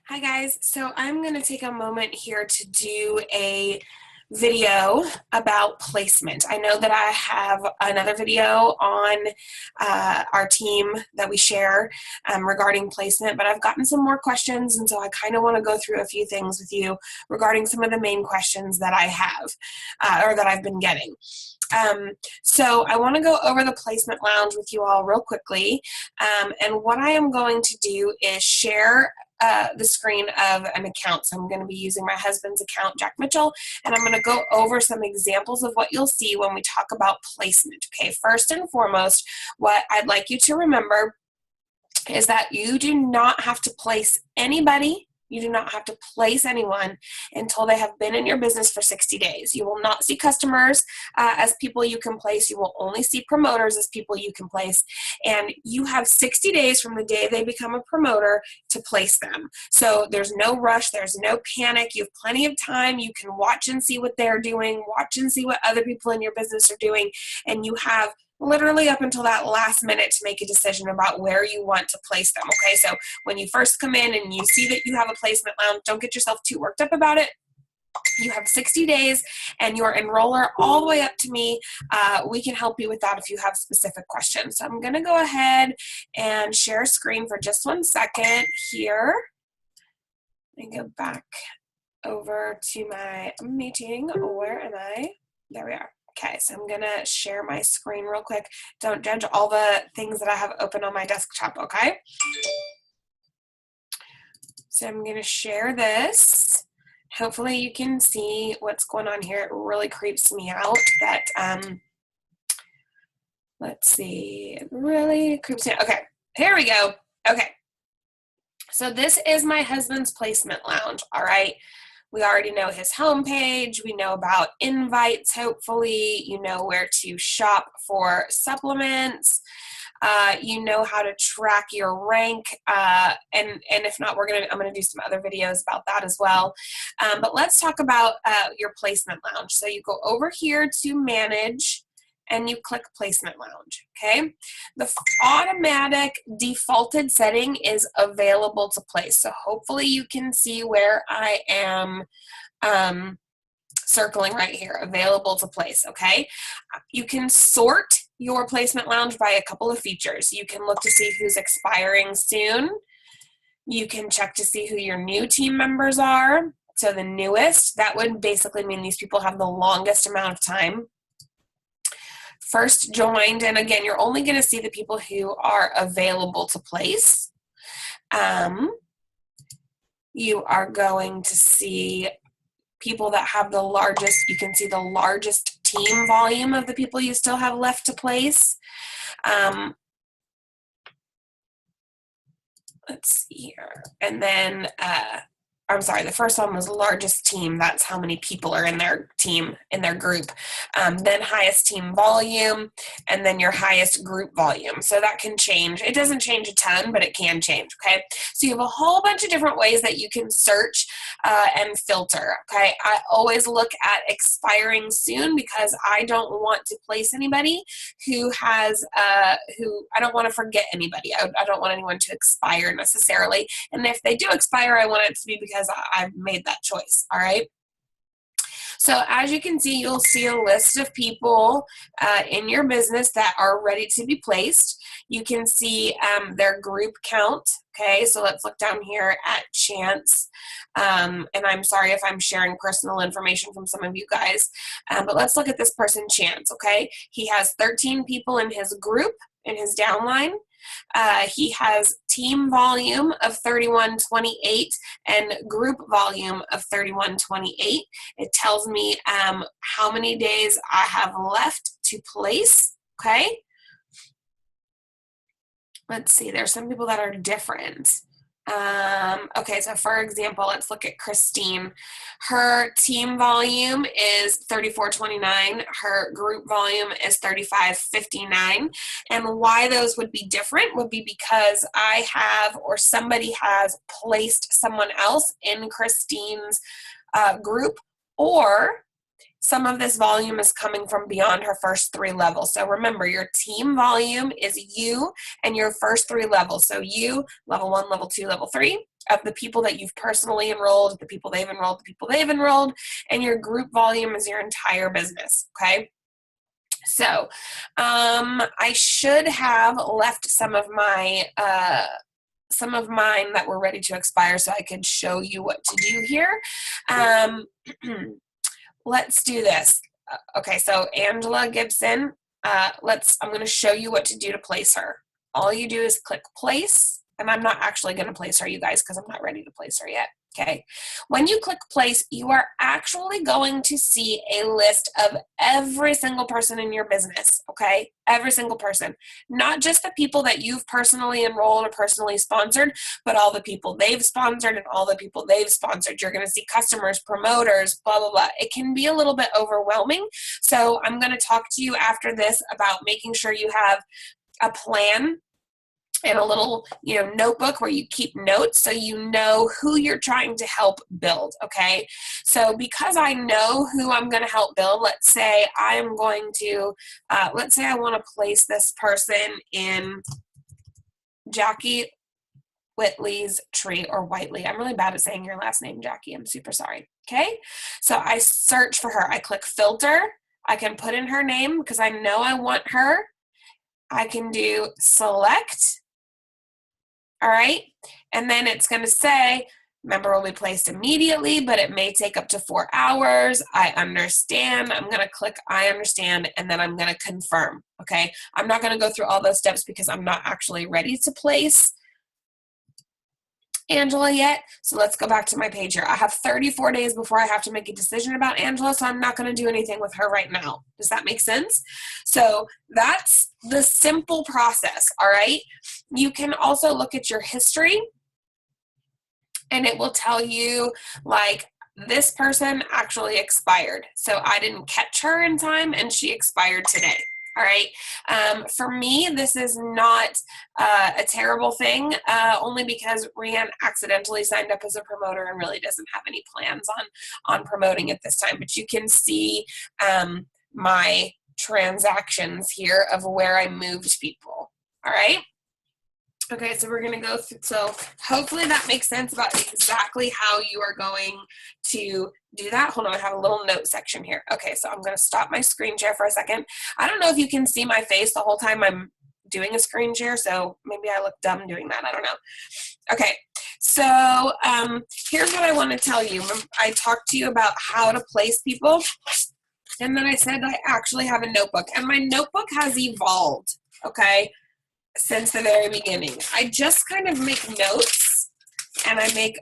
Hi guys, so I'm going to take a moment here to do a video about placement. I know that I have another video on our team that we share regarding placement, but I've gotten some more questions, and so I kind of want to go through a few things with you regarding some of the main questions that I have or that I've been getting. So I want to go over the placement lounge with you all real quickly, and what I am going to do is share the screen of an account. So I'm going to be using my husband's account, Jack Mitchell, and I'm going to go over some examples of what you'll see when we talk about placement. Okay, first and foremost, what I'd like you to remember is that you do not have to place anybody. You do not have to place anyone until they have been in your business for 60 days. You will not see customers as people you can place. You will only see promoters as people you can place. And you have 60 days from the day they become a promoter to place them. So there's no rush. There's no panic. You have plenty of time. You can watch and see what they're doing, watch and see what other people in your business are doing, and you have literally up until that last minute to make a decision about where you want to place them. Okay, so when you first come in and you see that you have a placement lounge, don't get yourself too worked up about it. You have 60 days and your enroller all the way up to me. We can help you with that if you have specific questions. So I'm going to go ahead and share a screen for just 1 second here. And go back over to my meeting. Where am I? There we are. Okay, so I'm going to share my screen real quick. Don't judge all the things that I have open on my desktop, okay? So I'm going to share this. Hopefully you can see what's going on here. It really creeps me out that, let's see, it really creeps me out. Okay, here we go. Okay, so this is my husband's placement lounge, all right? We already know his homepage. We know about invites, hopefully. You know where to shop for supplements. You know how to track your rank. And if not, I'm going to do some other videos about that as well. But let's talk about your placement lounge. So you go over here to manage and you click placement lounge, okay? The automatic defaulted setting is available to place. So hopefully you can see where I am circling right here, available to place, okay? You can sort your placement lounge by a couple of features. You can look to see who's expiring soon. You can check to see who your new team members are. So the newest, that would basically mean these people have the longest amount of time. First joined, and again, you're only going to see the people who are available to place. You are going to see people that have the largest, you can see the largest team volume of the people you still have left to place. Let's see here. And then, I'm sorry, the first one was largest team. That's how many people are in their team, in their group. Then highest team volume, and then your highest group volume. So that can change. It doesn't change a ton, but it can change, okay? So you have a whole bunch of different ways that you can search and filter, okay? I always look at expiring soon because I don't want to place anybody who has, I don't want to forget anybody. I don't want anyone to expire necessarily. And if they do expire, I want it to be because I've made that choice, all right? So as you can see, you'll see a list of people in your business that are ready to be placed. You can see their group count, okay? So let's look down here at Chance. And I'm sorry if I'm sharing personal information from some of you guys, but let's look at this person, Chance, okay? He has 13 people in his group, in his downline. He has team volume of 3128 and group volume of 3128. It tells me how many days I have left to place, okay? Let's see, there's some people that are different. Okay, so for example, let's look at Christine. Her team volume is 3429. Her group volume is 3559. And why those would be different would be because I have, or somebody has placed someone else in Christine's group, or some of this volume is coming from beyond her first 3 levels. So remember, your team volume is you and your first 3 levels. So you, level 1, level 2, level 3, of the people that you've personally enrolled, the people they've enrolled, the people they've enrolled, and your group volume is your entire business, okay? So I should have left some of mine that were ready to expire so I could show you what to do here. Let's do this. Okay, so Angela Gibson, I'm going to show you what to do to place her. All you do is click place, and I'm not actually going to place her, you guys, because I'm not ready to place her yet. Okay. When you click place, you are actually going to see a list of every single person in your business. Okay. Every single person, not just the people that you've personally enrolled or personally sponsored, but all the people they've sponsored and all the people they've sponsored. You're going to see customers, promoters, blah, blah, blah. It can be a little bit overwhelming. So I'm going to talk to you after this about making sure you have a plan and a little, notebook where you keep notes so you know who you're trying to help build, okay? So because I know who I'm going to help build, let's say I am going to, let's say I want to place this person in Jackie Whitley's tree, or Whiteley. I'm really bad at saying your last name, Jackie. I'm super sorry, okay? So I search for her. I click filter. I can put in her name because I know I want her. I can do select. All right, and then it's going to say, member will be placed immediately, but it may take up to 4 hours. I understand. I'm going to click I understand, and then I'm going to confirm, okay? I'm not going to go through all those steps because I'm not actually ready to place Angela yet. So let's go back to my page here. I have 34 days before I have to make a decision about Angela, so I'm not going to do anything with her right now. Does that make sense? So that's the simple process, all right? You can also look at your history, and it will tell you, like, this person actually expired. So I didn't catch her in time, and she expired today. All right. For me, this is not a terrible thing, only because Rianne accidentally signed up as a promoter and really doesn't have any plans on promoting at this time. But you can see my transactions here of where I moved people. All right. Okay, so we're going to go through, so hopefully that makes sense about exactly how you are going to do that. Hold on, I have a little note section here. Okay, so I'm going to stop my screen share for a second. I don't know if you can see my face the whole time I'm doing a screen share, so maybe I look dumb doing that. I don't know. Okay, so here's what I want to tell you. I talked to you about how to place people, and then I said I actually have a notebook, and my notebook has evolved, okay, since the very beginning. I just kind of make notes, and I make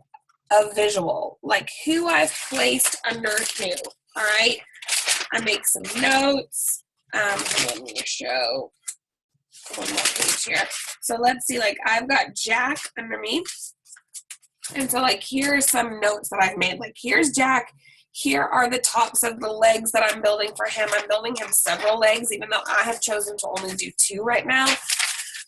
a visual, like who I've placed under who, all right? I make some notes. Let me show one more page here. So let's see, like I've got Jack under me. And so like here are some notes that I've made. Like here's Jack. Here are the tops of the legs that I'm building for him. I'm building him several legs, even though I have chosen to only do 2 right now.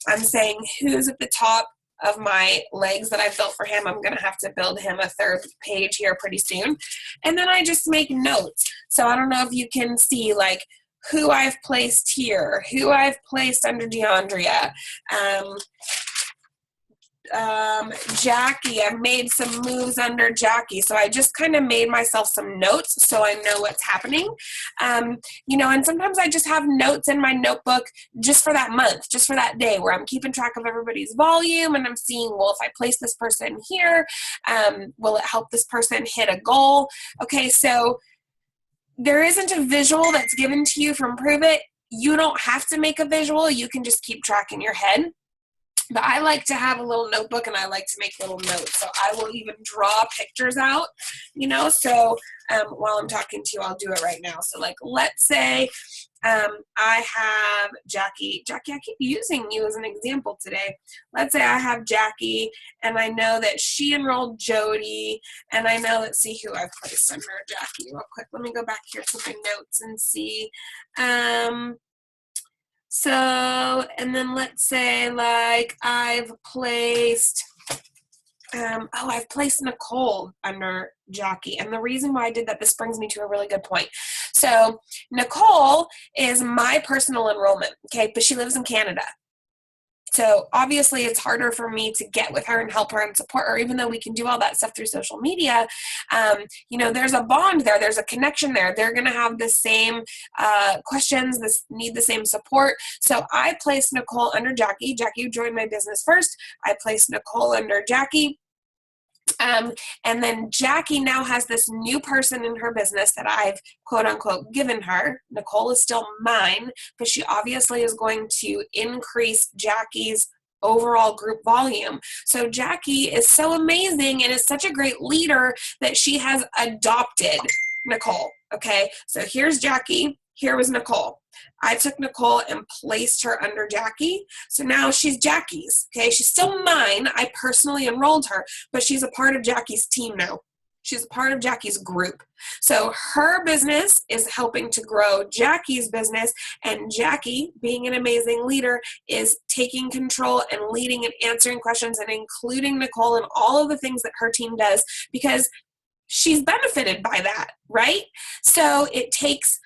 I'm saying who's at the top of my legs that I've built for him. I'm going to have to build him a 3rd page here pretty soon. And then I just make notes. So I don't know if you can see like who I've placed here, who I've placed under DeAndrea, Jackie. I've made some moves under Jackie. So I just kind of made myself some notes so I know what's happening. And sometimes I just have notes in my notebook just for that month, just for that day, where I'm keeping track of everybody's volume, and I'm seeing, well, if I place this person here, will it help this person hit a goal? Okay, so there isn't a visual that's given to you from Prove It. You don't have to make a visual. You can just keep track in your head. But I like to have a little notebook, and I like to make little notes. So I will even draw pictures out, so while I'm talking to you, I'll do it right now. So like, let's say I have Jackie. Jackie, I keep using you as an example today. Let's say I have Jackie, and I know that she enrolled Jody, and I know, let's see who I've placed under Jackie real quick. Let me go back here to my notes and see. And then let's say like I've placed, I've placed Nicole under Jackie. And the reason why I did that, this brings me to a really good point. So Nicole is my personal enrollment, okay, but she lives in Canada. So obviously it's harder for me to get with her and help her and support her, even though we can do all that stuff through social media. There's a bond there. There's a connection there. They're going to have the same questions, need the same support. So I placed Nicole under Jackie. Jackie joined my business first. I placed Nicole under Jackie. And then Jackie now has this new person in her business that I've quote unquote given her. Nicole is still mine, but she obviously is going to increase Jackie's overall group volume. So Jackie is so amazing and is such a great leader that she has adopted Nicole. Okay, so here's Jackie. Here was Nicole. I took Nicole and placed her under Jackie. So now she's Jackie's. Okay, she's still mine. I personally enrolled her, but she's a part of Jackie's team now. She's a part of Jackie's group. So her business is helping to grow Jackie's business, and Jackie, being an amazing leader, is taking control and leading and answering questions and including Nicole in all of the things that her team does because she's benefited by that, right? So it takes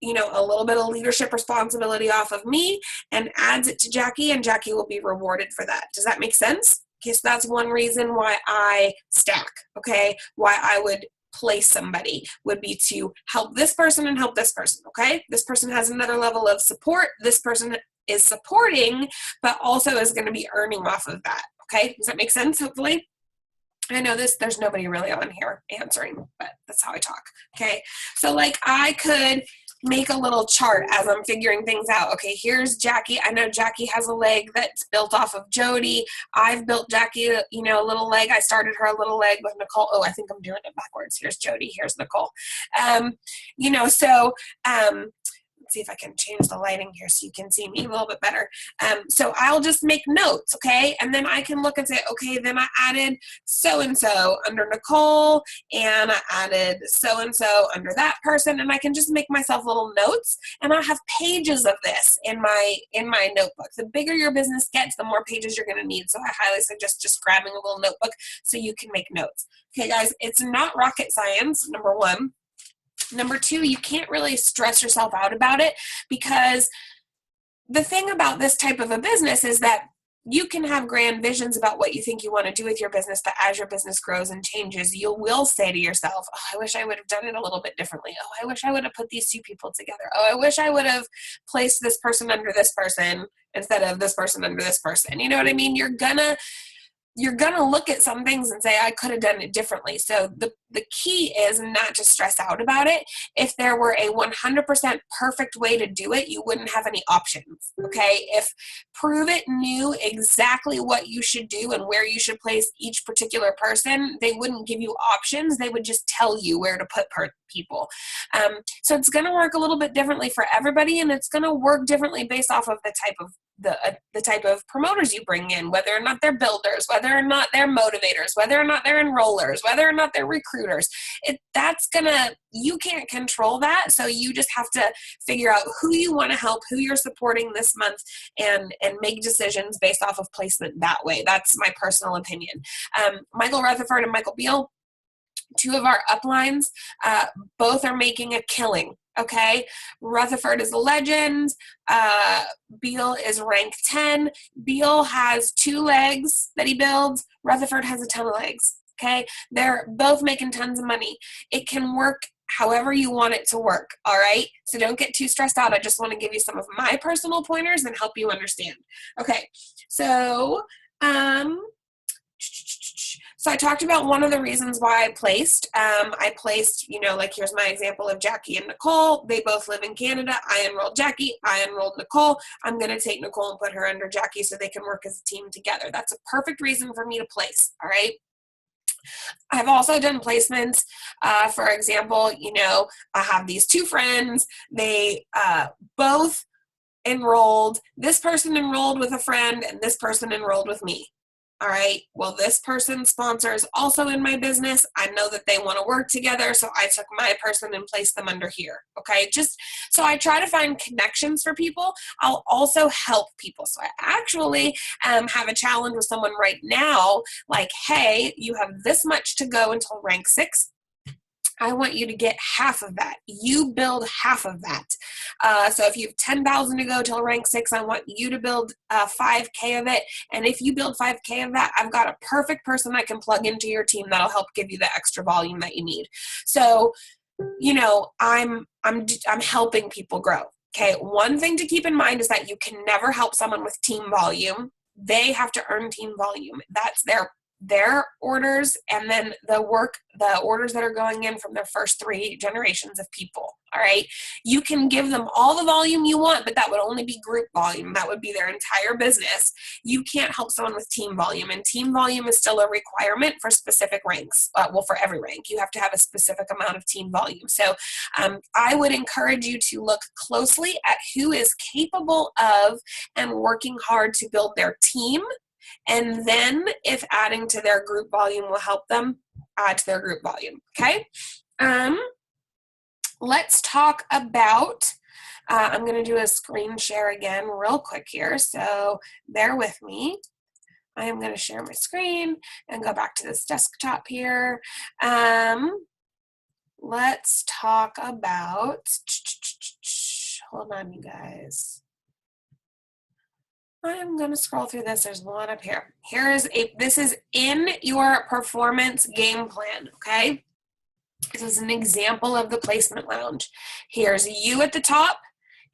a little bit of leadership responsibility off of me and adds it to Jackie, and Jackie will be rewarded for that. Does that make sense? Okay, so that's one reason why I stack, okay? Why I would place somebody would be to help this person and help this person, okay? This person has another level of support. This person is supporting, but also is going to be earning off of that, okay? Does that make sense, hopefully? I know there's nobody really on here answering, but that's how I talk, okay? So I could make a little chart as I'm figuring things out. Okay, here's Jackie. I know Jackie has a leg that's built off of Jody. I've built Jackie, a little leg. I started her a little leg with Nicole. Oh, I think I'm doing it backwards. Here's Jody. Here's Nicole. Let's see if I can change the lighting here so you can see me a little bit better. So I'll just make notes, okay? And then I can look and say, okay, then I added so-and-so under Nicole, and I added so-and-so under that person, and I can just make myself little notes, and I have pages of this in my notebook. The bigger your business gets, the more pages you're gonna need. So I highly suggest just grabbing a little notebook so you can make notes. Okay, guys, it's not rocket science, number one. Number two, you can't really stress yourself out about it because the thing about this type of a business is that you can have grand visions about what you think you want to do with your business, but as your business grows and changes, you will say to yourself, oh, I wish I would have done it a little bit differently. Oh, I wish I would have put these two people together. Oh, I wish I would have placed this person under this person instead of this person under this person. You know what I mean? You're gonna look at some things and say, I could have done it differently. So the key is not to stress out about it. If there were a 100% perfect way to do it, you wouldn't have any options, okay? If Prove It knew exactly what you should do and where you should place each particular person, they wouldn't give you options. They would just tell you where to put people. So it's gonna work a little bit differently for everybody, and it's gonna work differently based off of the type of promoters you bring in, whether or not they're builders, whether or not they're motivators, whether or not they're enrollers, whether or not they're recruiters. You can't control that. So you just have to figure out who you want to help, who you're supporting this month, and make decisions based off of placement that way. That's my personal opinion. Michael Rutherford and Michael Beal, two of our uplines, both are making a killing. Okay, Rutherford is a legend. Beal is rank 10. Beal has 2 legs that he builds. Rutherford has a ton of legs. Okay, they're both making tons of money. It can work however you want it to work. All right, so don't get too stressed out. I just want to give you some of my personal pointers and help you understand. Okay, so I talked about one of the reasons why I placed, here's my example of Jackie and Nicole. They both live in Canada. I enrolled Jackie. I enrolled Nicole. I'm going to take Nicole and put her under Jackie so they can work as a team together. That's a perfect reason for me to place, all right? I've also done placements. For example, I have these 2 friends. They both enrolled. This person enrolled with a friend, and this person enrolled with me. All right, well, this person's sponsor is also in my business. I know that they want to work together, so I took my person and placed them under here, okay? Just so I try to find connections for people. I'll also help people. So I actually have a challenge with someone right now, like, hey, you have this much to go until rank 6. I want you to get half of that. You build half of that. So if you have 10,000 to go till rank 6, I want you to build 5K of it. And if you build 5K of that, I've got a perfect person I can plug into your team that'll help give you the extra volume that you need. So, you know, I'm helping people grow. Okay, one thing to keep in mind is that you can never help someone with team volume. They have to earn team volume. That's their orders, and then the orders that are going in from their first 3 generations of people. All right, you can give them all the volume you want, but that would only be group volume. That would be their entire business. You can't help someone with team volume, and team volume is still a requirement for specific ranks. Well, for every rank, you have to have a specific amount of team volume. So I would encourage you to look closely at who is capable of and working hard to build their team. And then if adding to their group volume will help them, add to their group volume, okay? Let's talk about, I'm going to do a screen share again real quick here, so bear with me. I am going to share my screen and go back to this desktop here. Let's talk about, hold on, you guys. I'm going to scroll through this. There's one up here. This is in your performance game plan, okay? This is an example of the placement lounge. Here's you at the top.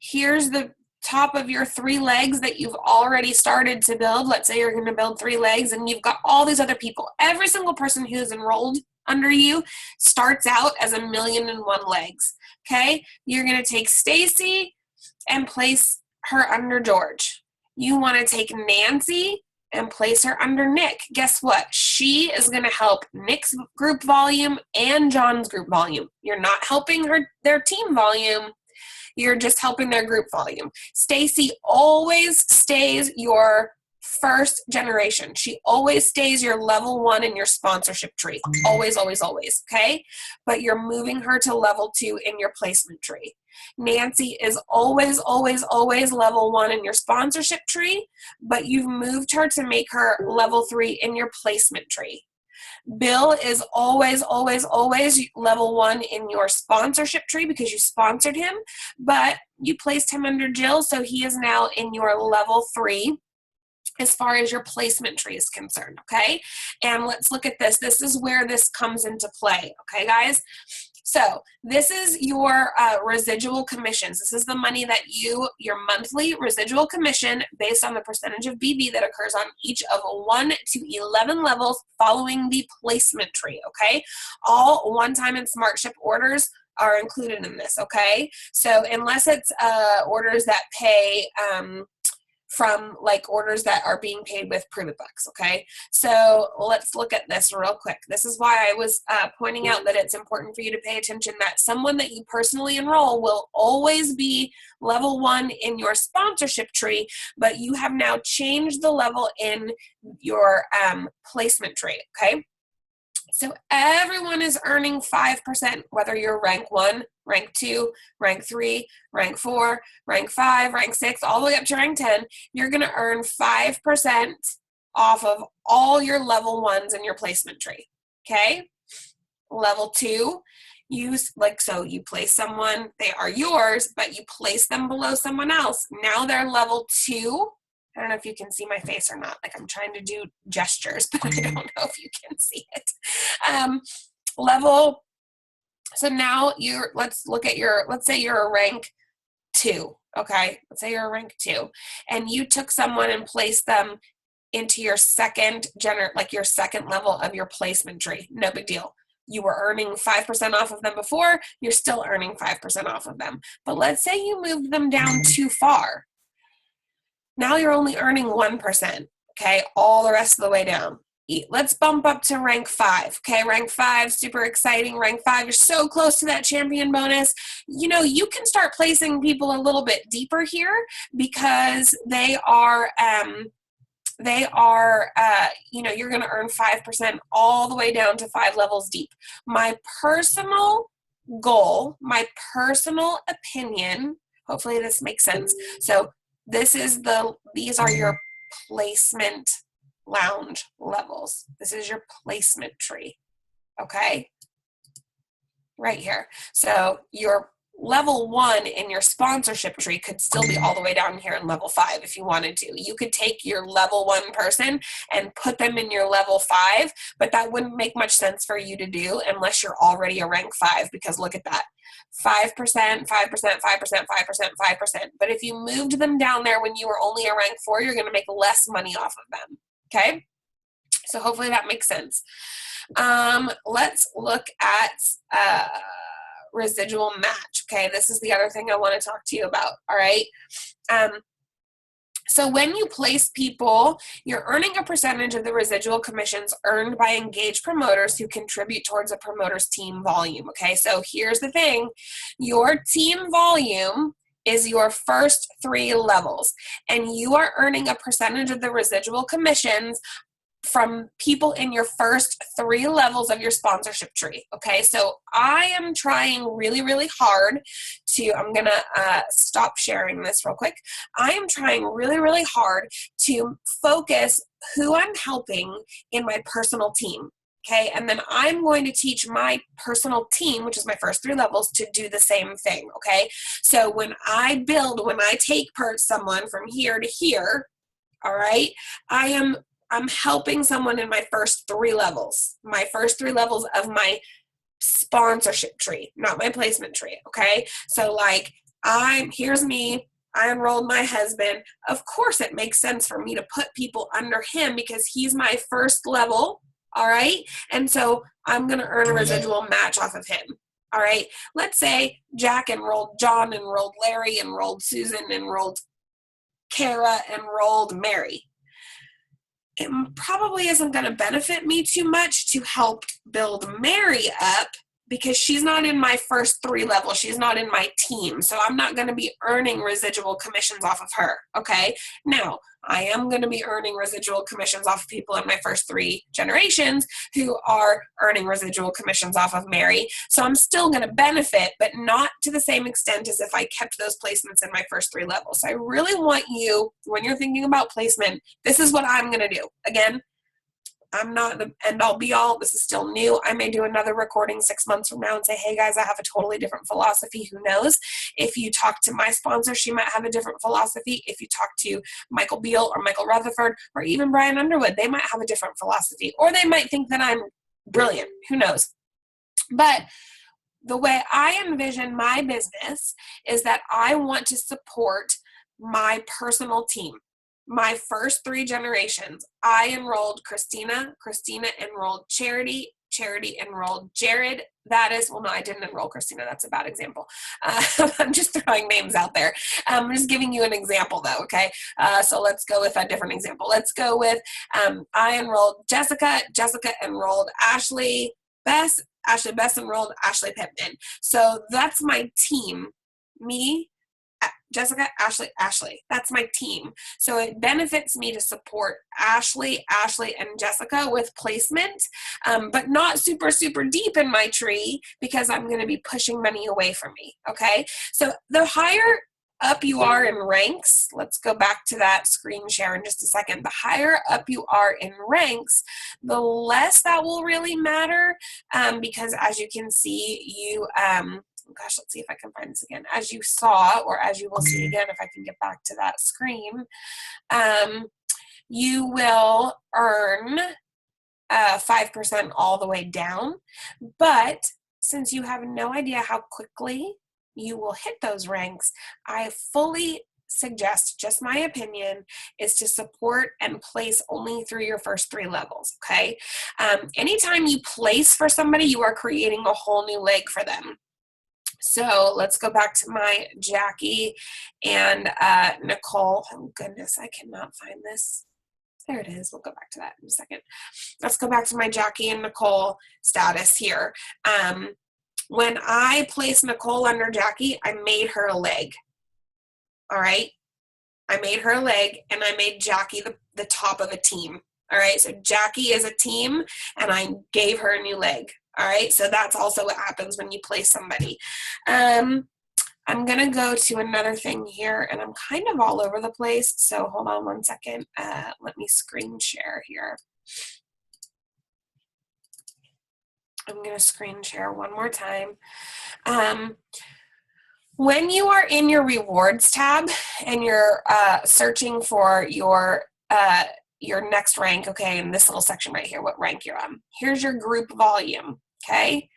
Here's the top of your 3 legs that you've already started to build. Let's say you're going to build 3 legs and you've got all these other people. Every single person who's enrolled under you starts out as 1,000,001 legs, okay? You're going to take Stacy and place her under George. You want to take Nancy and place her under Nick. Guess what? She is going to help Nick's group volume and John's group volume. You're not helping their team volume. You're just helping their group volume. Stacy always stays your first generation. She always stays your level 1 in your sponsorship tree. Always, always, always, okay? But you're moving her to level 2 in your placement tree. Nancy is always, always, always level 1 in your sponsorship tree, but you've moved her to make her level 3 in your placement tree. Bill is always, always, always level 1 in your sponsorship tree because you sponsored him, but you placed him under Jill, so he is now in your level 3 as far as your placement tree is concerned, okay? And let's look at this. This is where this comes into play, okay, guys? So this is your residual commissions. This is the money that your monthly residual commission based on the percentage of BB that occurs on each of 1 to 11 levels following the placement tree, okay? All one-time and SmartShip orders are included in this, okay? So unless it's orders that pay from like orders that are being paid with Prove It bucks, okay? So let's look at this real quick. This is why I was pointing out that it's important for you to pay attention that someone that you personally enroll will always be level 1 in your sponsorship tree, but you have now changed the level in your placement tree, okay? So everyone is earning 5%, whether you're rank 1, rank 2, rank 3, rank 4, rank 5, rank 6, all the way up to rank 10. You're going to earn 5% off of all your level 1s in your placement tree, okay? Level 2, you place someone, they are yours, but you place them below someone else. Now they're level 2. I don't know if you can see my face or not. Like I'm trying to do gestures, but I don't know if you can see it. So now let's say you're a rank 2, okay? Let's say you're a rank 2, and you took someone and placed them into your second level of your placement tree. No big deal. You were earning 5% off of them before, you're still earning 5% off of them. But let's say you moved them down too far. Now you're only earning 1%, okay, all the rest of the way down. Let's bump up to rank 5, okay? Rank 5, super exciting. Rank 5, you're so close to that champion bonus. You know, you can start placing people a little bit deeper here because you're going to earn 5% all the way down to 5 levels deep. My personal goal, my personal opinion, hopefully this makes sense. So these are your placement lounge levels. This is your placement tree, okay? right here. So your level 1 in your sponsorship tree could still be all the way down here in level 5 if you wanted to. You could take your level 1 person and put them in your level 5, but that wouldn't make much sense for you to do unless you're already a rank 5, because look at that. 5%, 5%, 5%, 5%, 5%. But if you moved them down there when you were only a rank 4, you're going to make less money off of them. Okay? So hopefully that makes sense. Let's look at residual match. Okay, this is the other thing I want to talk to you about. All right. So when you place people, you're earning a percentage of the residual commissions earned by engaged promoters who contribute towards a promoter's team volume. Okay, so here's the thing. Your team volume is your first 3 levels, and you are earning a percentage of the residual commissions from people in your first 3 levels of your sponsorship tree. Okay, so I am trying really, really hard to, I'm gonna stop sharing this real quick. I am trying really, really hard to focus who I'm helping in my personal team. Okay, and then I'm going to teach my personal team, which is my first 3 levels, to do the same thing. Okay, so when I take someone from here to here, all right, I'm helping someone in my first 3 levels, of my sponsorship tree, not my placement tree. Okay, so like here's me. I enrolled my husband. Of course, it makes sense for me to put people under him because he's my first level. All right, and so I'm going to earn a residual match off of him. All right, let's say Jack enrolled John, enrolled Larry, enrolled Susan, enrolled Kara, enrolled Mary. It probably isn't going to benefit me too much to help build Mary up because she's not in my first 3 levels. She's not in my team. So I'm not going to be earning residual commissions off of her. Okay. Now, I am going to be earning residual commissions off of people in my first 3 generations who are earning residual commissions off of Mary. So I'm still going to benefit, but not to the same extent as if I kept those placements in my first 3 levels. So I really want you, when you're thinking about placement, this is what I'm going to do. Again, I'm not the end all be all. This is still new. I may do another recording 6 months from now and say, hey guys, I have a totally different philosophy. Who knows? If you talk to my sponsor, she might have a different philosophy. If you talk to Michael Beal or Michael Rutherford or even Brian Underwood, they might have a different philosophy, or they might think that I'm brilliant. Who knows? But the way I envision my business is that I want to support my personal team. My first 3 generations, I enrolled Christina enrolled Charity enrolled Jared. That is, well, no, I didn't enroll Christina. That's a bad example. I'm just throwing names out there. I'm just giving you an example though, okay? So let's go with a different example. Let's go with, I enrolled Jessica enrolled Ashley Bess enrolled Ashley Pittman. So that's my team. Me, Jessica, Ashley. That's my team. So it benefits me to support Ashley, and Jessica with placement, but not super, super deep in my tree because I'm going to be pushing money away from me. Okay. So the higher up you are in ranks, let's go back to that screen share in just a second. The higher up you are in ranks, the less that will really matter, because as you can see, you, gosh, let's see if I can find this again. As you saw, or as you will see again, if I can get back to that screen, you will earn 5% all the way down. But since you have no idea how quickly you will hit those ranks, I fully suggest, just my opinion, is to support and place only through your first 3 levels, okay? Anytime you place for somebody, you are creating a whole new leg for them. So let's go back to my Jackie and Nicole. Oh goodness, I cannot find this. There it is. We'll go back to that in a second. Let's go back to my Jackie and Nicole status here. When I placed Nicole under Jackie, I made her a leg. All right. I made her a leg, and I made Jackie the top of a team. All right. So Jackie is a team, and I gave her a new leg. All right. So that's also what happens when you place somebody. I'm going to go to another thing here, and I'm kind of all over the place. So hold on one second. Let me screen share here. I'm going to screen share one more time. When you are in your rewards tab and you're searching for your next rank, okay, in this little section right here, what rank you're on. Here's your group volume, okay?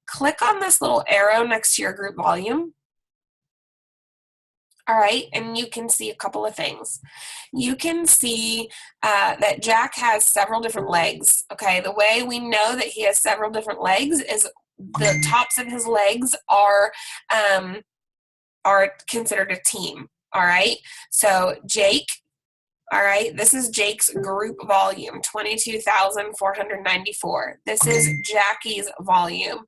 Click on this little arrow next to your group volume. All right, and you can see a couple of things. You can see that Jack has several different legs, okay? The way we know that he has several different legs is the tops of his legs are considered a team, all right? So Jake, all right, this is Jake's group volume, 22,494. This is Jackie's volume,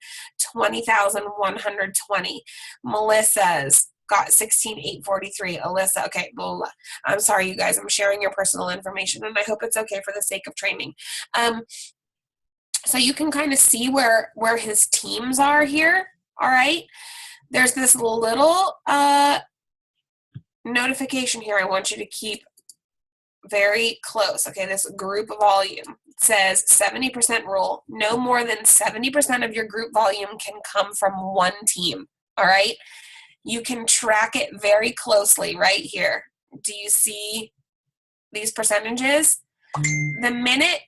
20,120. Melissa's got 16,843. Alyssa, okay, blah, blah, blah. I'm sorry, you guys, I'm sharing your personal information, and I hope it's okay for the sake of training. So you can kind of see where his teams are here, all right? There's this little notification here I want you to keep very close, okay? This group volume says 70% rule. No more than 70% of your group volume can come from one team, all right? You can track it very closely right here. Do you see these percentages? The minute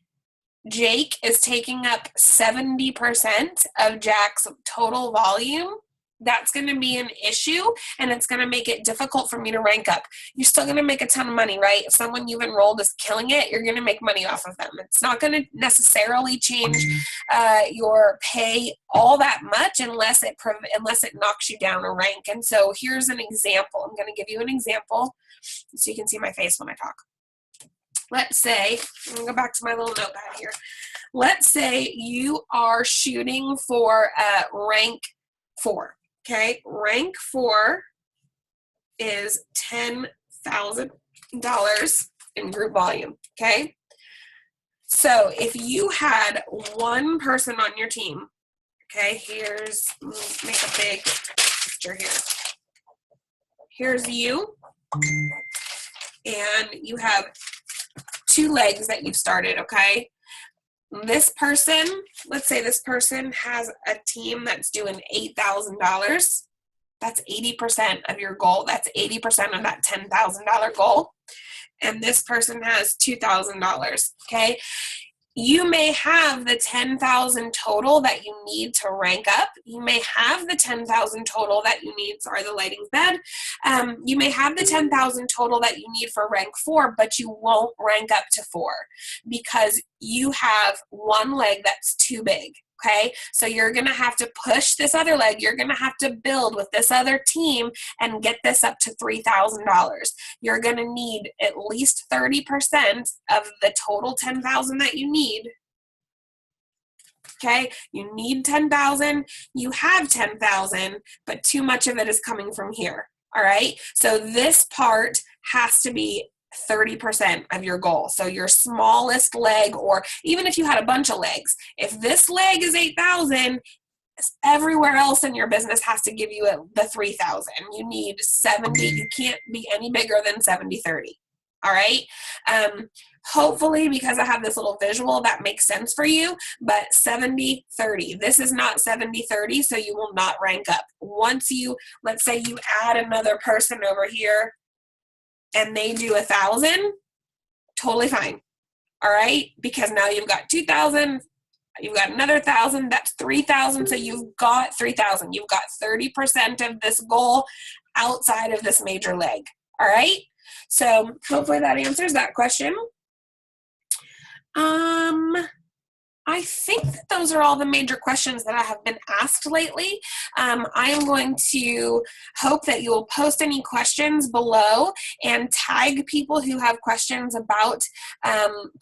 Jake is taking up 70% of Jack's total volume, that's going to be an issue, and it's going to make it difficult for me to rank up. You're still going to make a ton of money, right? If someone you've enrolled is killing it, you're going to make money off of them. It's not going to necessarily change your pay all that much unless it knocks you down a rank. And so here's an example. I'm going to give you an example so you can see my face when I talk. Let's say, I'm going to go back to my little notepad here. Let's say you are shooting for rank 4. Okay, rank 4 is $10,000 in group volume, okay? So if you had one person on your team, okay, make a big picture here. Here's you, and you have 2 legs that you've started, okay? This person, let's say this person has a team that's doing $8,000. That's 80% of your goal. That's 80% of that $10,000 goal. And this person has $2,000, okay? You may have the 10,000 total that you need to rank up. You may have the 10,000 total that you need, sorry, the lighting's bad. You may have the 10,000 total that you need for rank 4, but you won't rank up to 4 because you have one leg that's too big. Okay, so you're going to have to push this other leg. You're going to have to build with this other team and get this up to $3,000. You're going to need at least 30% of the total 10,000 that you need. Okay, you need 10,000. You have 10,000, but too much of it is coming from here. All right, so this part has to be 30% of your goal. So your smallest leg, or even if you had a bunch of legs, if this leg is 8,000, everywhere else in your business has to give you the 3,000. You need 70. You can't be any bigger than 70-30. All right. Hopefully, because I have this little visual, that makes sense for you, but 70-30. This is not 70-30, so you will not rank up. Once you, let's say you add another person over here, and they do 1,000, totally fine. All right, because now you've got 2,000, you've got another 1,000, that's 3,000, so you've got 3,000. You've got 30% of this goal outside of this major leg. All right, so hopefully that answers that question. I think that those are all the major questions that I have been asked lately. I am going to hope that you will post any questions below and tag people who have questions about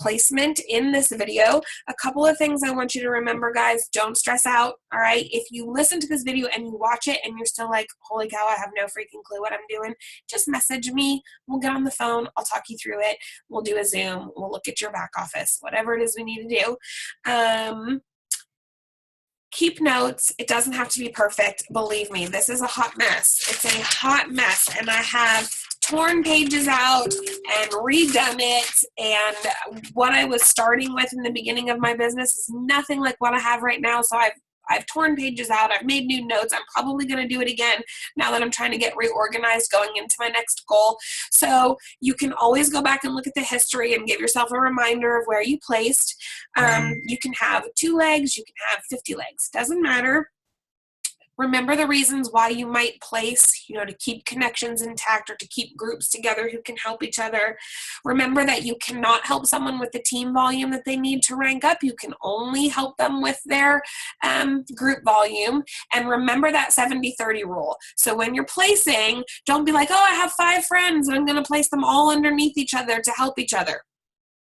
placement in this video. A couple of things I want you to remember, guys. Don't stress out, all right? If you listen to this video and you watch it and you're still like, holy cow, I have no freaking clue what I'm doing, just message me. We'll get on the phone. I'll talk you through it. We'll do a Zoom. We'll look at your back office, whatever it is we need to do. Keep notes. It doesn't have to be perfect. Believe me, this is a hot mess. It's a hot mess, and I have torn pages out and redone it, and what I was starting with in the beginning of my business is nothing like what I have right now. So I've torn pages out. I've made new notes. I'm probably going to do it again now that I'm trying to get reorganized going into my next goal. So you can always go back and look at the history and give yourself a reminder of where you placed. You can have 2 legs. You can have 50 legs. Doesn't matter. Remember the reasons why you might place, to keep connections intact or to keep groups together who can help each other. Remember that you cannot help someone with the team volume that they need to rank up. You can only help them with their group volume. And remember that 70-30 rule. So when you're placing, don't be like, oh, I have 5 friends and I'm going to place them all underneath each other to help each other.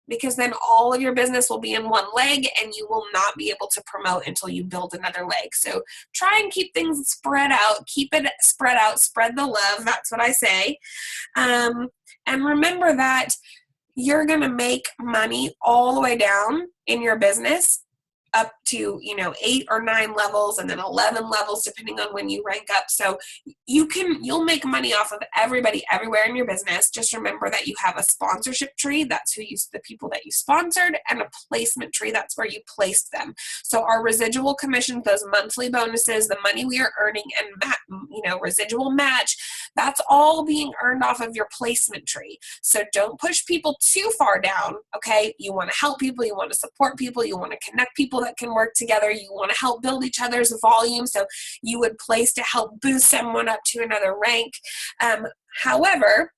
Because then all of your business will be in one leg and you will not be able to promote until you build another leg. So try and keep things spread out. Keep it spread out. Spread the love. That's what I say. And remember that you're going to make money all the way down in your business up to 8 or 9 levels and then 11 levels depending on when you rank up. So you'll make money off of everybody everywhere in your business. Just remember that you have a sponsorship tree. That's the people that you sponsored, and a placement tree. That's where you placed them. So our residual commissions, those monthly bonuses, the money we are earning, and residual match, that's all being earned off of your placement tree. So don't push people too far down. Okay, you want to help people, you want to support people, you want to connect people that can work together, you want to help build each other's volume, so you would place to help boost someone up to another rank. However,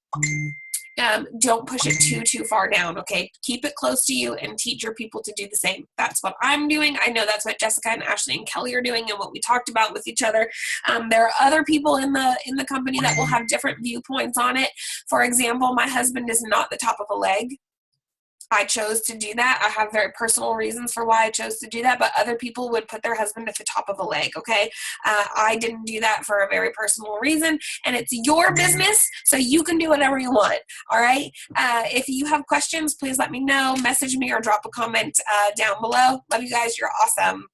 don't push it too far down, okay? Keep it close to you and teach your people to do the same. That's what I'm doing. I know that's what Jessica and Ashley and Kelly are doing and what we talked about with each other. There are other people in the company that will have different viewpoints on it. For example, my husband is not the top of a leg. I chose to do that. I have very personal reasons for why I chose to do that, but other people would put their husband at the top of a leg, okay? I didn't do that for a very personal reason, and it's your business, so you can do whatever you want, all right? If you have questions, please let me know. Message me or drop a comment down below. Love you guys. You're awesome.